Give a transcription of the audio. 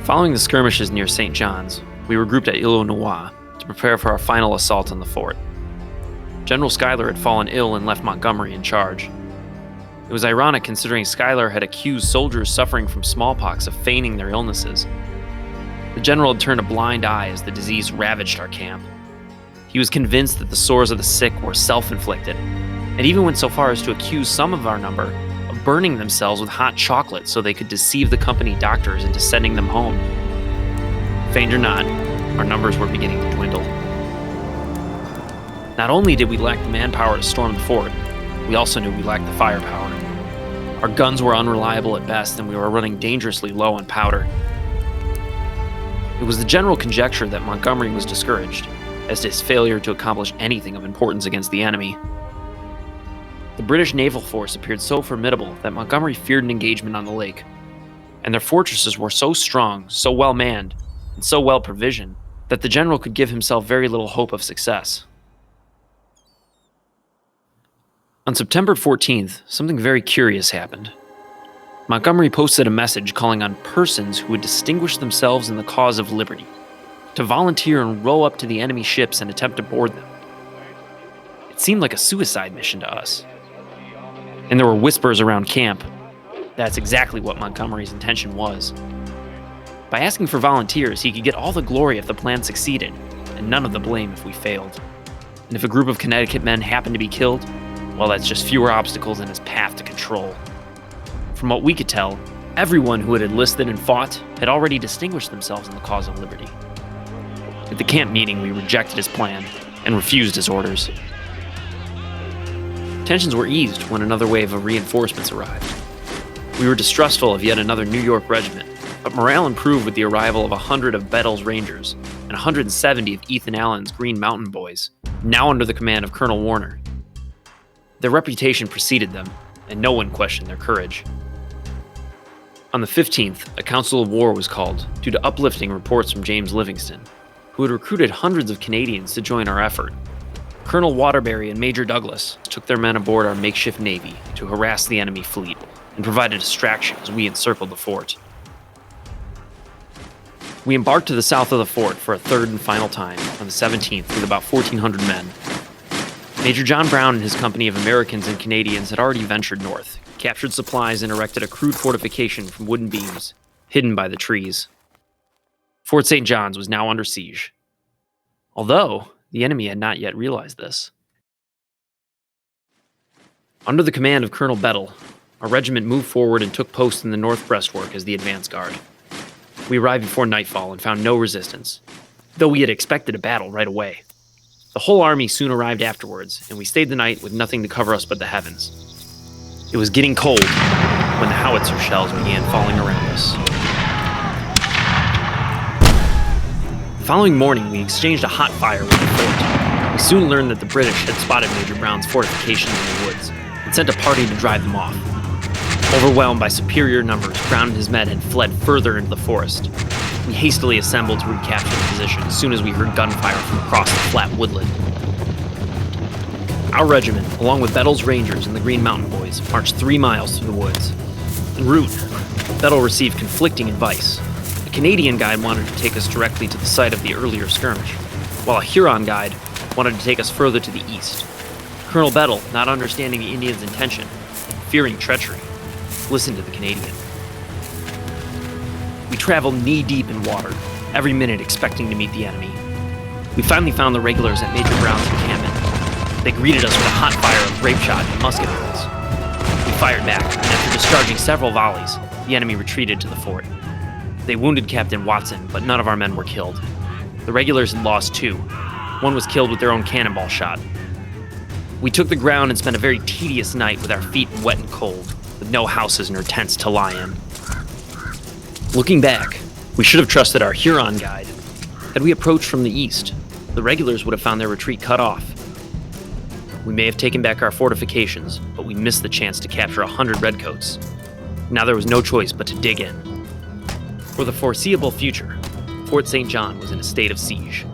Following the skirmishes near St. John's, we regrouped at Illinois to prepare for our final assault on the fort. General Schuyler had fallen ill and left Montgomery in charge. It was ironic considering Schuyler had accused soldiers suffering from smallpox of feigning their illnesses. The general had turned a blind eye as the disease ravaged our camp. He was convinced that the sores of the sick were self-inflicted, and even went so far as to accuse some of our number of burning themselves with hot chocolate so they could deceive the company doctors into sending them home. Feigned or not, our numbers were beginning to dwindle. Not only did we lack the manpower to storm the fort, we also knew we lacked the firepower. Our guns were unreliable at best, and we were running dangerously low on powder. It was the general conjecture that Montgomery was discouraged, as to his failure to accomplish anything of importance against the enemy. The British naval force appeared so formidable that Montgomery feared an engagement on the lake, and their fortresses were so strong, so well manned, and so well provisioned that the general could give himself very little hope of success. On September 14th, something very curious happened. Montgomery posted a message calling on persons who would distinguish themselves in the cause of liberty to volunteer and row up to the enemy ships and attempt to board them. It seemed like a suicide mission to us. And there were whispers around camp. That's exactly what Montgomery's intention was. By asking for volunteers, he could get all the glory if the plan succeeded, and none of the blame if we failed. And if a group of Connecticut men happened to be killed, well, that's just fewer obstacles in his path to control. From what we could tell, everyone who had enlisted and fought had already distinguished themselves in the cause of liberty. At the camp meeting, we rejected his plan and refused his orders. Tensions were eased when another wave of reinforcements arrived. We were distrustful of yet another New York regiment, but morale improved with the arrival of 100 of Beddle's Rangers and 170 of Ethan Allen's Green Mountain Boys, now under the command of Colonel Warner. Their reputation preceded them, and no one questioned their courage. On the 15th, a council of war was called due to uplifting reports from James Livingston, who had recruited hundreds of Canadians to join our effort. Colonel Waterbury and Major Douglas took their men aboard our makeshift navy to harass the enemy fleet and provide a distraction as we encircled the fort. We embarked to the south of the fort for a third and final time on the 17th with about 1,400 men. Major John Brown and his company of Americans and Canadians had already ventured north, captured supplies, and erected a crude fortification from wooden beams, hidden by the trees. Fort St. John's was now under siege, although the enemy had not yet realized this. Under the command of Colonel Beddle, our regiment moved forward and took post in the north breastwork as the advance guard. We arrived before nightfall and found no resistance, though we had expected a battle right away. The whole army soon arrived afterwards, and we stayed the night with nothing to cover us but the heavens. It was getting cold when the howitzer shells began falling around us. The following morning, we exchanged a hot fire with the fort. We soon learned that the British had spotted Major Brown's fortifications in the woods and sent a party to drive them off. Overwhelmed by superior numbers, Brown and his men had fled further into the forest. We hastily assembled to recapture the position as soon as we heard gunfire from across the flat woodland. Our regiment, along with Beddle's Rangers and the Green Mountain Boys, marched 3 miles through the woods. En route, Beddle received conflicting advice. A Canadian guide wanted to take us directly to the site of the earlier skirmish, while a Huron guide wanted to take us further to the east. Colonel Beddle, not understanding the Indians' intention, fearing treachery, listened to the Canadian. We traveled knee-deep in water, every minute expecting to meet the enemy. We finally found the regulars at Major Brown's encampment. They greeted us with a hot fire of grape shot and musket balls. We fired back, and after discharging several volleys, the enemy retreated to the fort. They wounded Captain Watson, but none of our men were killed. The regulars had lost 2. One was killed with their own cannonball shot. We took the ground and spent a very tedious night with our feet wet and cold, with no houses nor tents to lie in. Looking back, we should have trusted our Huron guide. Had we approached from the east, the regulars would have found their retreat cut off. We may have taken back our fortifications, but we missed the chance to capture 100 redcoats. Now there was no choice but to dig in. For the foreseeable future, Fort St. John was in a state of siege.